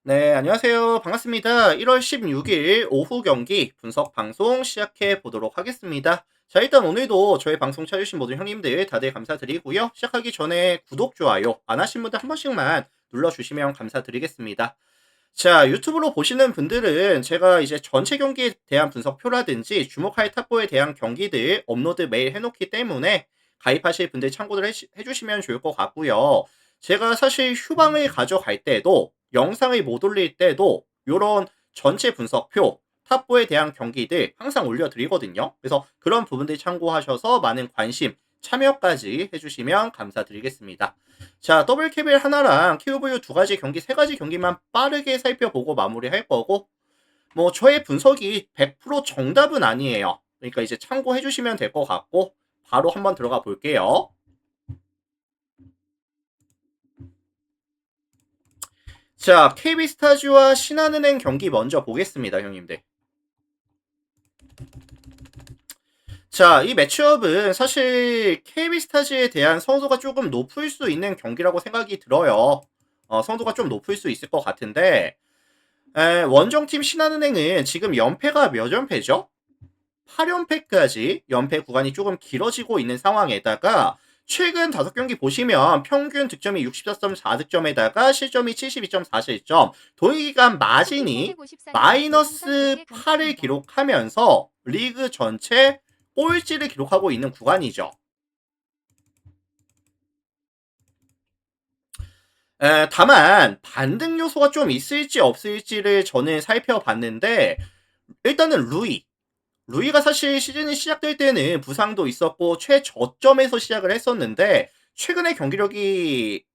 네, 안녕하세요. 반갑습니다. 1월 16일 오후 경기 분석 방송 시작해 보도록 하겠습니다. 자, 일단 오늘도 저희 방송 찾으신 모든 형님들 다들 감사드리고요. 시작하기 전에 구독, 좋아요 안 하신 분들 한 번씩만 눌러주시면 감사드리겠습니다. 자, 유튜브로 보시는 분들은 제가 이제 전체 경기에 대한 분석표라든지 주목할 탑보에 대한 경기들 업로드 매일 해놓기 때문에 가입하실 분들 참고를 해주시면 좋을 것 같고요. 제가 사실 휴방을 가져갈 때도 영상을 못 올릴 때도 요런 전체 분석표 탑보에 대한 경기들 항상 올려드리거든요. 그래서 그런 부분들 참고하셔서 많은 관심, 참여까지 해주시면 감사드리겠습니다. 자, 더블캡일 하나랑 KOVU 두 가지 경기, 세 가지 경기만 빠르게 살펴보고 마무리할 거고, 뭐, 저의 분석이 100% 정답은 아니에요. 그러니까 이제 참고해 주시면 될 것 같고, 바로 한번 들어가 볼게요. 자, KB스타즈와 신한은행 경기 먼저 보겠습니다, 형님들. 자, 이 매치업은 사실 KB스타즈에 대한 선호도가 조금 높을 수 있는 경기라고 생각이 들어요. 선호도가 좀 높을 수 있을 것 같은데, 원정팀 신한은행은 지금 연패가 몇 연패죠? 8연패까지 연패 구간이 조금 길어지고 있는 상황에다가 최근 5경기 보시면 평균 득점이 64.4득점에다가 실점이 72.4실점, 동일기간 마진이 마이너스 8을 기록하면서 리그 전체 꼴찌를 기록하고 있는 구간이죠. 다만 반등 요소가 좀 있을지 없을지를 저는 살펴봤는데 일단은 루이가 사실 시즌이 시작될 때는 부상도 있었고 최저점에서 시작을 했었는데 최근에 경기력이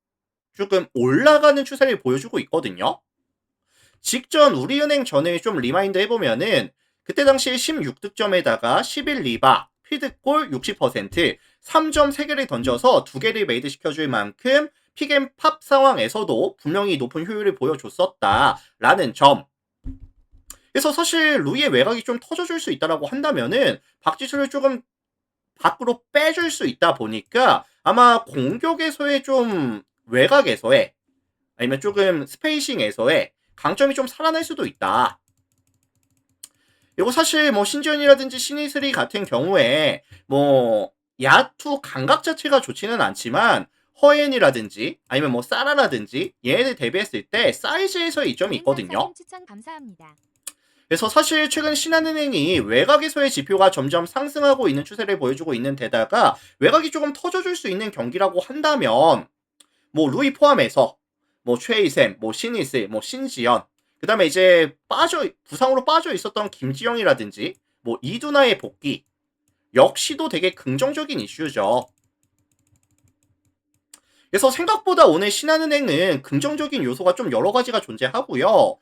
조금 올라가는 추세를 보여주고 있거든요. 직전 우리은행 전을 좀 리마인드 해보면은 그때 당시에 16득점에다가 11리바, 필드골 60%, 3점 3개를 던져서 2개를 메이드 시켜줄 만큼 픽앤팝 상황에서도 분명히 높은 효율을 보여줬었다라는 점. 그래서 사실 루이의 외곽이 좀 터져줄 수 있다라고 한다면은 박지수를 조금 밖으로 빼줄 수 있다 보니까 아마 공격에서의 좀 외곽에서의 아니면 조금 스페이싱에서의 강점이 좀 살아날 수도 있다. 이거 사실 뭐 신지현이라든지 신이슬이 같은 경우에 뭐 야투 감각 자체가 좋지는 않지만 허엔이라든지 아니면 뭐 사라라든지 얘네들 대비했을 때 사이즈에서의 이점이 있거든요. 추천 감사합니다. 그래서 사실 최근 신한은행이 외곽에서의 지표가 점점 상승하고 있는 추세를 보여주고 있는 데다가 외곽이 조금 터져줄 수 있는 경기라고 한다면 뭐 루이 포함해서 뭐 최희샘, 뭐 신이슬, 뭐 신지연 그 다음에 이제 부상으로 빠져 있었던 김지영이라든지 뭐 이두나의 복귀 역시도 되게 긍정적인 이슈죠. 그래서 생각보다 오늘 신한은행은 긍정적인 요소가 좀 여러 가지가 존재하고요.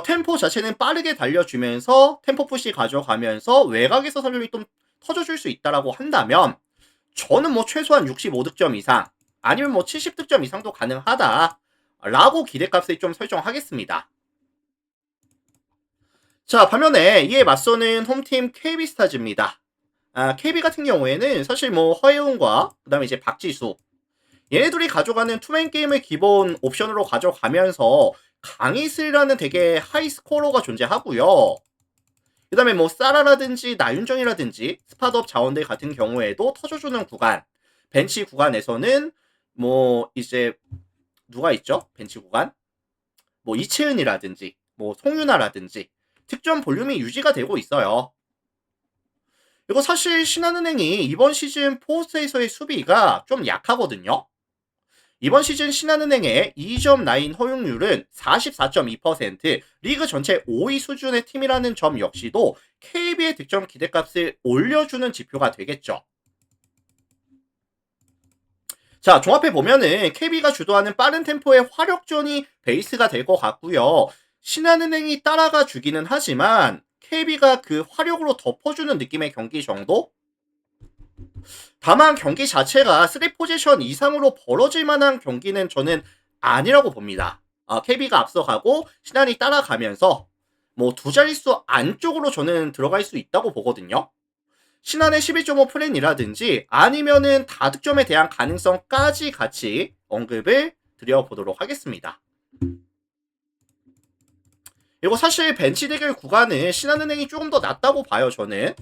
템포 자체는 빠르게 달려주면서 템포 푸시 가져가면서 외곽에서 설렘이 좀 터져줄 수 있다라고 한다면 저는 뭐 최소한 65득점 이상 아니면 뭐 70득점 이상도 가능하다라고 기대값을 좀 설정하겠습니다. 자, 반면에 이에 맞서는 홈팀 KB스타즈입니다. KB 같은 경우에는 사실 뭐 허예웅과 그 다음에 이제 박지수 얘네들이 가져가는 투맨 게임을 기본 옵션으로 가져가면서 강희슬이라는 되게 하이 스코어가 존재하고요. 그 다음에 뭐 사라라든지 나윤정이라든지 스팟업 자원들 같은 경우에도 터져주는 구간 벤치 구간에서는 뭐 이제 누가 있죠? 벤치 구간 뭐 이채은이라든지 뭐 송윤아라든지 득점 볼륨이 유지가 되고 있어요. 이거 사실 신한은행이 이번 시즌 포스트에서의 수비가 좀 약하거든요. 이번 시즌 신한은행의 2점 라인 허용률은 44.2%, 리그 전체 5위 수준의 팀이라는 점 역시도 KB의 득점 기대값을 올려주는 지표가 되겠죠. 자, 종합해 보면은 KB가 주도하는 빠른 템포의 화력전이 베이스가 될 것 같고요. 신한은행이 따라가 주기는 하지만 KB가 그 화력으로 덮어주는 느낌의 경기 정도? 다만 경기 자체가 3 포지션 이상으로 벌어질 만한 경기는 저는 아니라고 봅니다. KB가 앞서가고 신한이 따라가면서 뭐 두 자릿수 안쪽으로 저는 들어갈 수 있다고 보거든요. 신한의 11.5 플랜이라든지 아니면은 다득점에 대한 가능성까지 같이 언급을 드려보도록 하겠습니다. 그리고 사실 벤치 대결 구간은 신한은행이 조금 더 낫다고 봐요, 저는.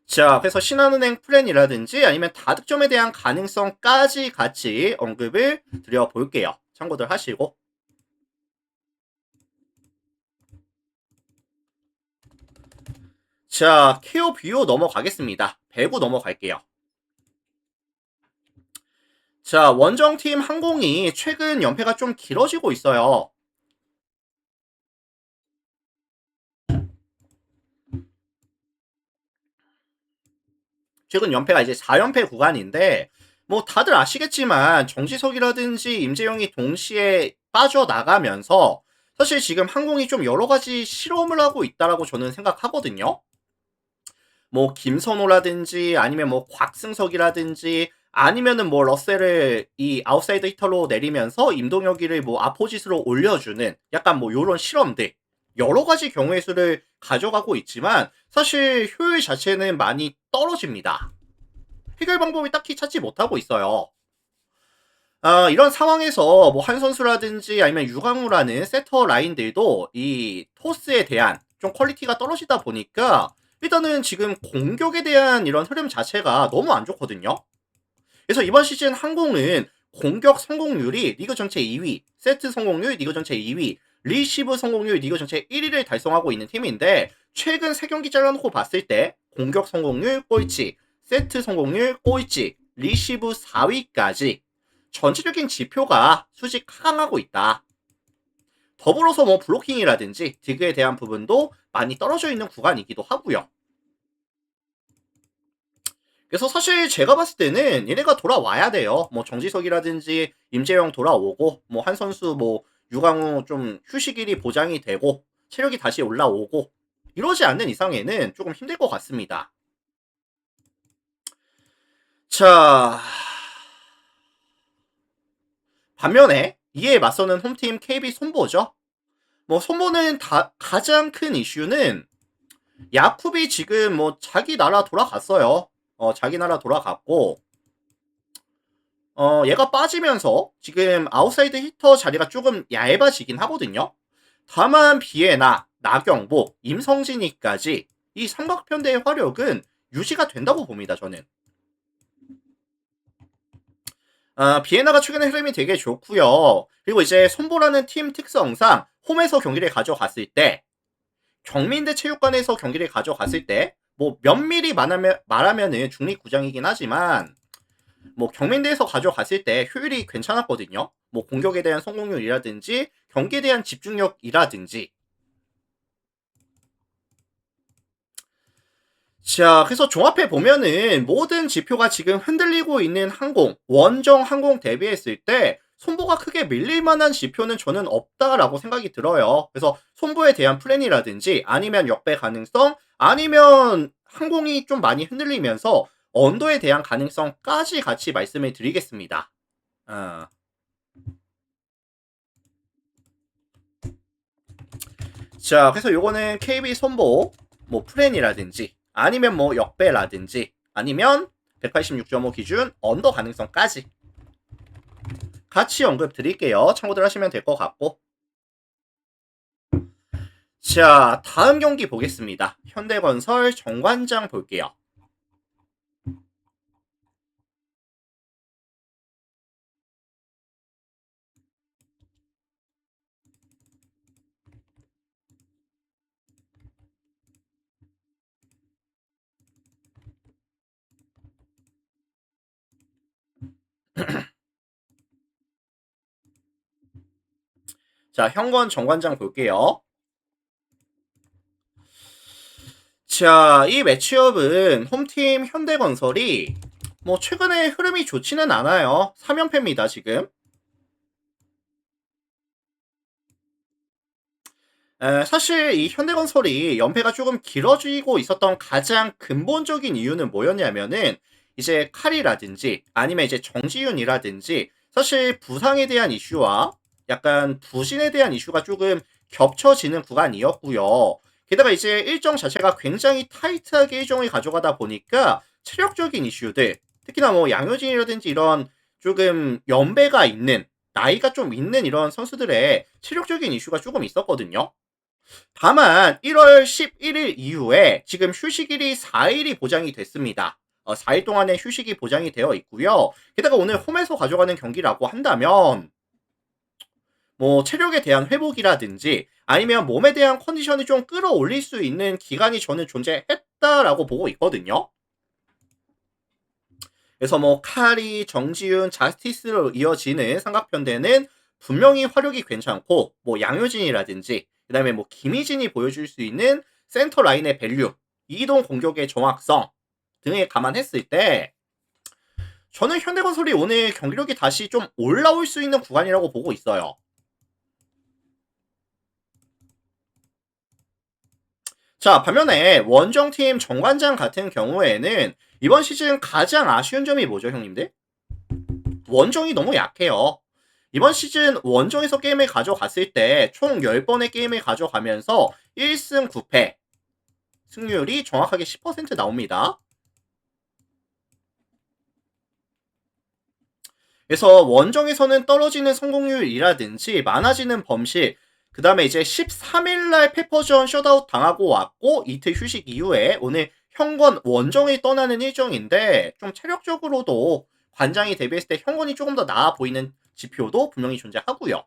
자, 그래서 신한은행 플랜이라든지 아니면 다득점에 대한 가능성까지 같이 언급을 드려볼게요. 참고들 하시고. 자, KO BO 넘어가겠습니다. 배구 넘어갈게요. 자, 원정팀 항공이 최근 연패가 좀 길어지고 있어요. 최근 연패가 이제 4연패 구간인데, 뭐 다들 아시겠지만 정지석이라든지 임재영이 동시에 빠져나가면서 사실 지금 항공이 좀 여러 가지 실험을 하고 있다라고 저는 생각하거든요. 뭐 김선호라든지 아니면 뭐 곽승석이라든지 아니면은 뭐 러셀을 이 아웃사이드 히터로 내리면서 임동혁이를 뭐 아포짓으로 올려주는 약간 뭐 요런 실험들 여러 가지 경우의 수를 가져가고 있지만 사실 효율 자체는 많이 떨어집니다. 해결 방법이 딱히 찾지 못하고 있어요. 아, 이런 상황에서 뭐 한 선수라든지 아니면 유강우라는 세터 라인들도 이 토스에 대한 좀 퀄리티가 떨어지다 보니까 일단은 지금 공격에 대한 이런 흐름 자체가 너무 안 좋거든요. 그래서 이번 시즌 항공은 공격 성공률이 리그 전체 2위, 세트 성공률 리그 전체 2위, 리시브 성공률 리그 전체 1위를 달성하고 있는 팀인데 최근 3경기 잘라놓고 봤을 때 공격 성공률 꼴찌, 세트 성공률 꼴찌, 리시브 4위까지 전체적인 지표가 수직 하강하고 있다. 더불어서 뭐 블로킹이라든지 디그에 대한 부분도 많이 떨어져 있는 구간이기도 하고요. 그래서 사실 제가 봤을 때는 얘네가 돌아와야 돼요. 뭐 정지석이라든지 임재영 돌아오고 뭐 한 선수 뭐 유강우 좀 휴식일이 보장이 되고 체력이 다시 올라오고 이러지 않는 이상에는 조금 힘들 것 같습니다. 자, 반면에 이에 맞서는 홈팀 KB 손보죠. 뭐 손보는 가장 큰 이슈는 야쿠비 지금 뭐 자기 나라 돌아갔어요. 자기 나라 돌아갔고 얘가 빠지면서 지금 아웃사이드 히터 자리가 조금 얇아지긴 하거든요. 다만 비에나, 나경보, 임성진이까지 이 삼각편대의 화력은 유지가 된다고 봅니다. 저는. 비에나가 최근에 흐름이 되게 좋고요. 그리고 이제 손보라는 팀 특성상 홈에서 경기를 가져갔을 때 경민대 체육관에서 경기를 가져갔을 때 뭐 면밀히 말하면은 중립구장이긴 하지만 뭐 경민대에서 가져갔을 때 효율이 괜찮았거든요. 뭐 공격에 대한 성공률이라든지 경기에 대한 집중력이라든지. 자, 그래서 종합해 보면은 모든 지표가 지금 흔들리고 있는 항공, 원정 항공 대비했을 때 손보가 크게 밀릴 만한 지표는 저는 없다라고 생각이 들어요. 그래서 손보에 대한 플랜이라든지 아니면 역배 가능성 아니면 항공이 좀 많이 흔들리면서 언더에 대한 가능성까지 같이 말씀을 드리겠습니다. 어. 자, 그래서 요거는 KB 손보 뭐 플랜이라든지 아니면 뭐 역배라든지 아니면 186.5 기준 언더 가능성까지 같이 언급 드릴게요. 참고들 하시면 될 것 같고. 자, 다음 경기 보겠습니다. 현대건설 정관장 볼게요. 자, 현건 정관장 볼게요. 자, 이 매치업은 홈팀 현대건설이 뭐 최근에 흐름이 좋지는 않아요. 3연패입니다, 지금. 사실 이 현대건설이 연패가 조금 길어지고 있었던 가장 근본적인 이유는 뭐였냐면은 이제 칼이라든지 아니면 이제 정지윤이라든지 사실 부상에 대한 이슈와 약간 부진에 대한 이슈가 조금 겹쳐지는 구간이었고요. 게다가 이제 일정 자체가 굉장히 타이트하게 일정을 가져가다 보니까 체력적인 이슈들 특히나 뭐 양효진이라든지 이런 조금 연배가 있는, 나이가 좀 있는 이런 선수들의 체력적인 이슈가 조금 있었거든요. 다만 1월 11일 이후에 지금 휴식일이 4일이 보장이 됐습니다. 4일 동안의 휴식이 보장이 되어 있고요. 게다가 오늘 홈에서 가져가는 경기라고 한다면 뭐 체력에 대한 회복이라든지 아니면 몸에 대한 컨디션을 좀 끌어올릴 수 있는 기간이 저는 존재했다라고 보고 있거든요. 그래서 뭐 카리, 정지훈, 자스티스로 이어지는 삼각편대는 분명히 화력이 괜찮고 뭐 양효진이라든지 그다음에 뭐 김희진이 보여줄 수 있는 센터 라인의 밸류, 이동 공격의 정확성 등에 감안했을 때 저는 현대건설이 오늘 경기력이 다시 좀 올라올 수 있는 구간이라고 보고 있어요. 자, 반면에 원정팀 정관장 같은 경우에는 이번 시즌 가장 아쉬운 점이 뭐죠, 형님들? 원정이 너무 약해요. 이번 시즌 원정에서 게임을 가져갔을 때 총 10번의 게임을 가져가면서 1승 9패, 승률이 정확하게 10% 나옵니다. 그래서 원정에서는 떨어지는 성공률이라든지 많아지는 범실, 그 다음에 이제 13일날 페퍼전 셧아웃 당하고 왔고 이틀 휴식 이후에 오늘 현건 원정을 떠나는 일정인데 좀 체력적으로도 관장이 데뷔했을 때 현건이 조금 더 나아 보이는 지표도 분명히 존재하고요.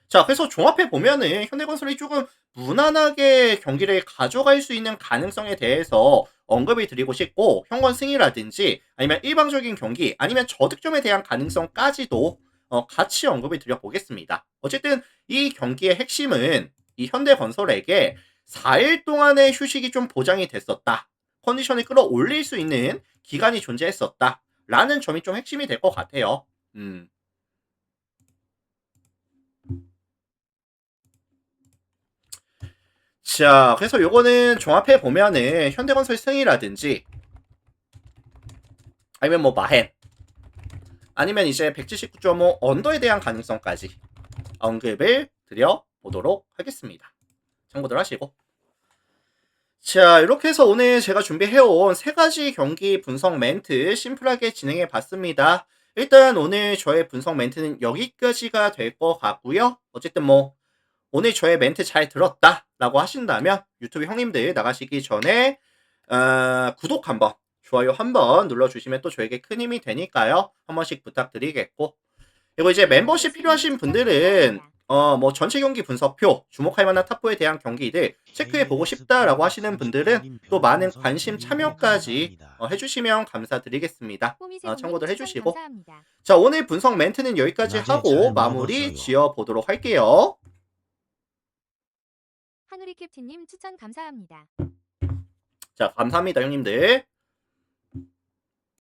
자, 그래서 종합해 보면은 현대건설이 조금 무난하게 경기를 가져갈 수 있는 가능성에 대해서 언급을 드리고 싶고 현건 승이라든지 아니면 일방적인 경기 아니면 저득점에 대한 가능성까지도 같이 언급을 드려보겠습니다. 어쨌든 이 경기의 핵심은 이 현대건설에게 4일 동안의 휴식이 좀 보장이 됐었다. 컨디션을 끌어올릴 수 있는 기간이 존재했었다. 라는 점이 좀 핵심이 될 것 같아요. 자, 그래서 요거는 종합해 보면은 현대건설 승이라든지 아니면 뭐 마헨 아니면 이제 179.5 언더에 대한 가능성까지 언급을 드려보도록 하겠습니다. 참고들 하시고. 자, 이렇게 해서 오늘 제가 준비해온 3가지 경기 분석 멘트 심플하게 진행해 봤습니다. 일단 오늘 저의 분석 멘트는 여기까지가 될 것 같고요. 어쨌든 뭐 오늘 저의 멘트 잘 들었다 라고 하신다면 유튜브 형님들 나가시기 전에 구독 한번 좋아요 한번 눌러주시면 또 저에게 큰 힘이 되니까요. 한 번씩 부탁드리겠고 그리고 이제 멤버십 필요하신 분들은 뭐 전체 경기 분석표 주목할 만한 탑4에 대한 경기들 체크해 보고 싶다라고 하시는 분들은 또 많은 관심 참여까지 해주시면 감사드리겠습니다. 참고들 해주시고 자 오늘 분석 멘트는 여기까지 하고 마무리 지어 보도록 할게요. 한우리 캡틴님 추천 감사합니다. 자, 감사합니다, 형님들.